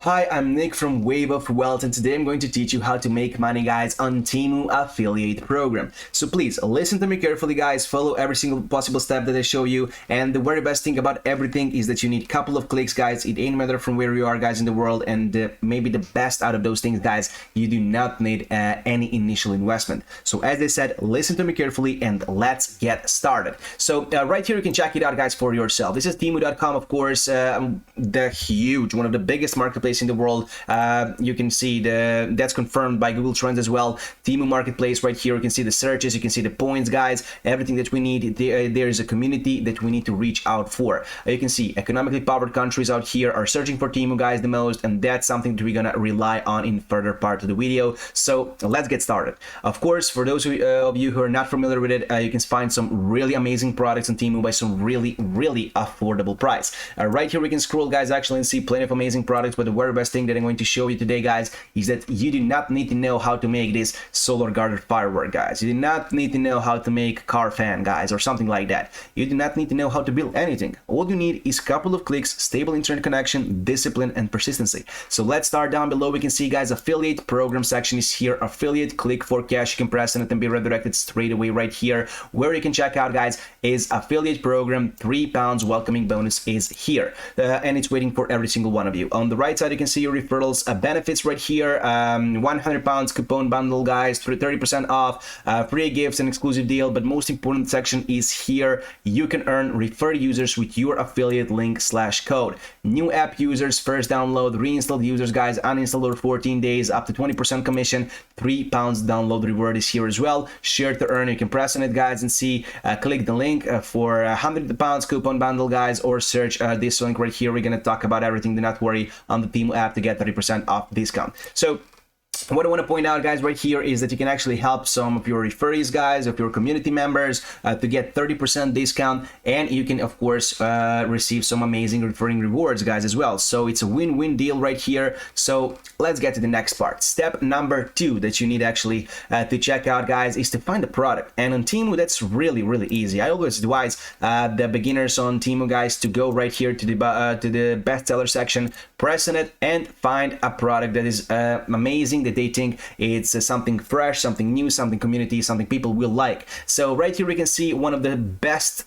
Hi, I'm Nick from waveofwealthyt, and today I'm going to teach you how to make money, guys, on Temu affiliate program. So please listen to me carefully, guys. Follow every single possible step that I show you. And the very best thing about everything is that you need a couple of clicks, guys. It ain't matter from where you are, guys, in the world. And maybe the best out of those things, guys, you do not need any initial investment. So as I said, listen to me carefully and let's get started. So right here, you can check it out, guys, for yourself. This is Temu.com, of course, the huge, one of the biggest marketplaces in the world. You can see that's confirmed by Google Trends as well. Temu marketplace right here. You can see the searches, you can see the points, guys, everything that we need. There is a community that we need to reach out for. You can see economically powered countries out here are searching for Temu, guys, the most, and that's something that we're gonna rely on in further part of the video. So let's get started. Of course, for those of you who are not familiar with it, you can find some really amazing products on Temu by some really affordable price. Right here we can scroll, guys, actually, and see plenty of amazing products, but the very best thing that I'm going to show you today, guys, is that you do not need to know how to make this solar guarded firework, guys. You do not need to know how to make car fan, guys, or something like that. You do not need to know how to build anything. All you need is a couple of clicks, stable internet connection, discipline, and persistency. So let's start down below. We can see, guys, affiliate program section is here. Affiliate, click for cash. You can press on it and be redirected straight away right here. Where you can check out, guys, is affiliate program. £3 welcoming bonus is here, and it's waiting for every single one of you. On the right side, you can see your referrals benefits right here. £100 coupon bundle, guys, 30% off, free gifts and exclusive deal. But most important section is here. You can earn refer users with your affiliate link / code. New app users, first download, reinstalled users, guys, uninstalled over 14 days, up to 20% commission. £3 download reward is here as well. Share to earn. You can press on it, guys, and see, click the link for £100 coupon bundle, guys, or search this link right here. We're gonna talk about everything. Do not worry, on the Temu app to get 30% off discount. So what I want to point out, guys, right here is that you can actually help some of your referees, guys, of your community members to get 30% discount, and you can, of course, receive some amazing referring rewards, guys, as well. So it's a win-win deal right here. So let's get to the next part. Step number 2 that you need actually to check out, guys, is to find a product. And on Temu, that's really easy. I always advise the beginners on Temu, guys, to go right here to the bestseller section, press on it, and find a product that is amazing, that they think it's something fresh, something new, something community, something people will like. So right here we can see one of the best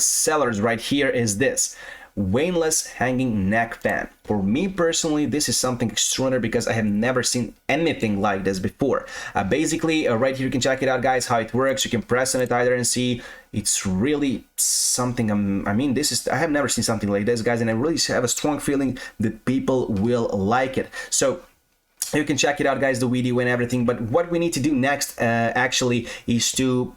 sellers right here is this Waneless hanging neck fan. For me personally, this is something extraordinary because I have never seen anything like this before. Basically, right here you can check it out, guys, how it works. You can press on it either and see. It's really something. I mean, I have never seen something like this, guys, and I really have a strong feeling that people will like it. So you can check it out, guys, the video and everything. But what we need to do next actually is to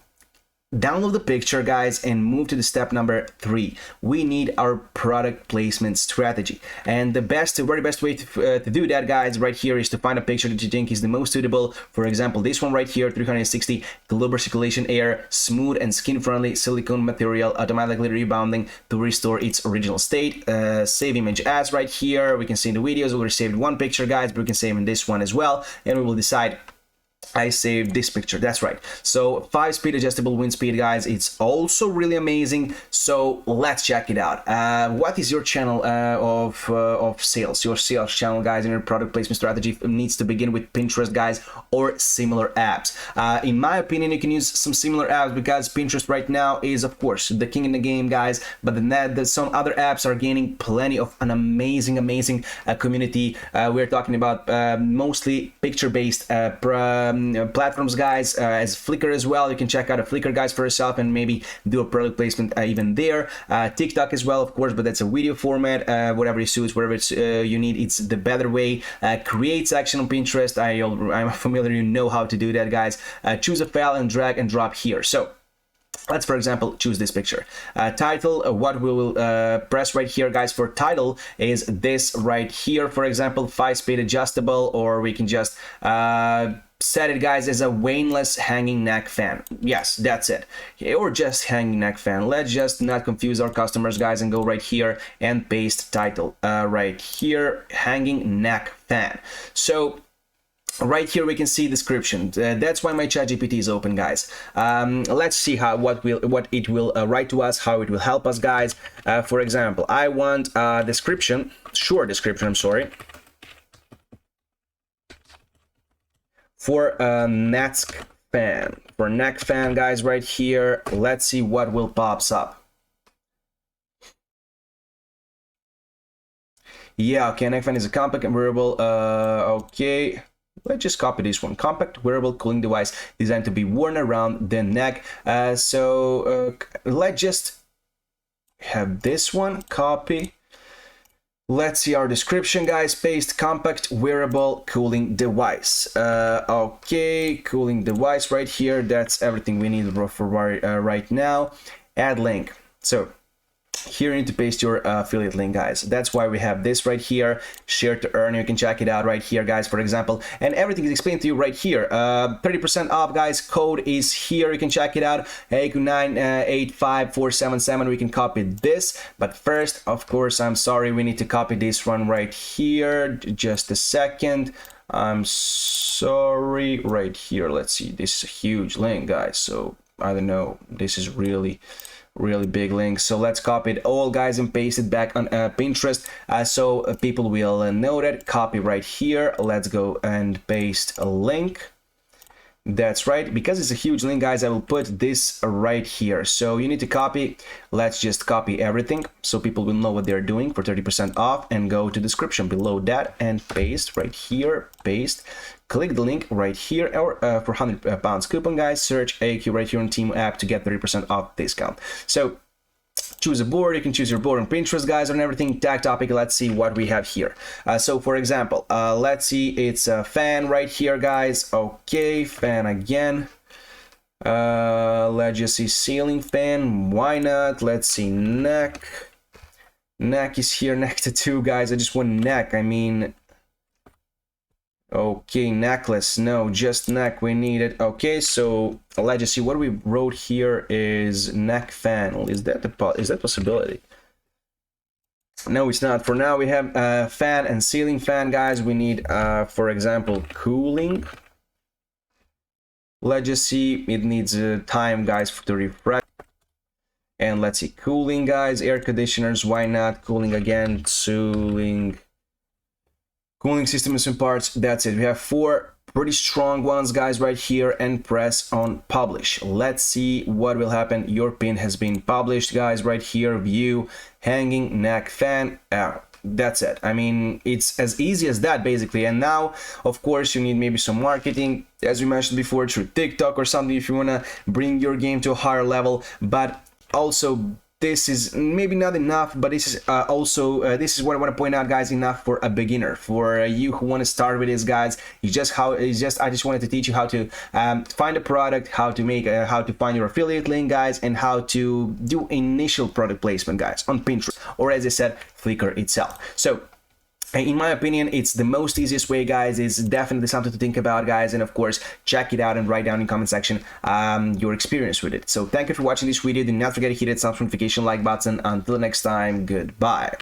download the picture, guys, and move to the step number 3. We need our product placement strategy, and the very best way to do that, guys, right here is to find a picture that you think is the most suitable. For example, this one right here, 360 global circulation air, smooth and skin friendly silicone material, automatically rebounding to restore its original state. Save image as right here. We can see in the videos we already saved one picture, guys, but we can save in this one as well, and we will decide. I saved this picture, that's right. So 5-speed adjustable wind speed, guys, it's also really amazing. So let's check it out. What is your channel of sales? Your sales channel, guys, and your product placement strategy needs to begin with Pinterest, guys, or similar apps. In my opinion, you can use some similar apps because Pinterest right now is, of course, the king in the game, guys, but some other apps are gaining plenty of an amazing community. We're talking about mostly picture-based platforms, guys, as Flickr as well. You can check out a Flickr, guys, for yourself and maybe do a product placement even there. TikTok as well, of course, but that's a video format. Whatever you suits, whatever you need, it's the better way. Create section on Pinterest. I'm familiar, you know how to do that, guys. Choose a file and drag and drop here. So let's, for example, choose this picture. Title, what we will press right here, guys, for title is this right here. For example, 5-speed adjustable, or we can just set it, guys, as a waneless hanging neck fan. Yes, that's it. Or just hanging neck fan. Let's just not confuse our customers, guys, and go right here and paste title right here, hanging neck fan. So right here we can see description. That's why my ChatGPT is open, guys. Let's see what it will write to us, how it will help us, guys. For example, I want a description, short description, I'm sorry. for neck fan. For neck fan, guys, right here, let's see what will pops up. Yeah, okay, neck fan is a compact and wearable. Okay, let's just copy this one. Compact wearable cooling device designed to be worn around the neck. Let's just have this one, copy. Let's see our description, guys. Paste compact wearable cooling device. Okay, cooling device right here. That's everything we need for right now. Add link. So here you need to paste your affiliate link, guys. That's why we have this right here, share to earn. You can check it out right here, guys, for example, and everything is explained to you right here. 30% off, guys. Code is here. You can check it out. AQ985477. We can copy this, but first, of course, I'm sorry, we need to copy this one right here. Just a second. I'm sorry, right here. Let's see. This is a huge link, guys. So I don't know. This is really big link. So let's copy it all, guys, and paste it back on Pinterest so people will know that. Copy right here. Let's go and paste a link. That's right, because it's a huge link, guys, I will put this right here. So you need to copy. Let's just copy everything so people will know what they're doing for 30% off, and go to description below that and paste right here. Paste, click the link right here, or for £100 coupon, guys, search AQ right here on Temu app to get 30% off discount. So choose a board. You can choose your board on Pinterest, guys, on everything. Tag topic. Let's see what we have here. So for example, let's see, it's a fan right here, guys. Okay, fan again. Let's just see ceiling fan. Why not? Let's see neck. Neck is here next to two, guys. I just want neck. I mean, okay, necklace. No, just neck. We need it. Okay, so let's just see what we wrote here is neck fan. Is that a possibility? No, it's not. For now, we have fan and ceiling fan, guys. We need, for example, cooling. Let's just see. It needs time, guys, to refresh. And let's see, cooling, guys. Air conditioners. Why not? Cooling again. Cooling systems and parts. That's it. We have 4 pretty strong ones, guys, right here, and press on publish. Let's see what will happen. Your pin has been published, guys, right here. View hanging neck fan. That's it. I mean, it's as easy as that, basically. And now, of course, you need maybe some marketing, as we mentioned before, through TikTok or something, if you want to bring your game to a higher level. But also, this is maybe not enough, but this is this is what I want to point out, guys, enough for a beginner. For you who want to start with this, guys, I just wanted to teach you how to find a product, how to find your affiliate link, guys, and how to do initial product placement, guys, on Pinterest, or as I said, Flickr itself. So in my opinion, it's the most easiest way, guys. It's definitely something to think about, guys, and of course, check it out and write down in the comment section your experience with it. So thank you for watching this video. Do not forget to hit that subscribe notification like button. Until next time, goodbye.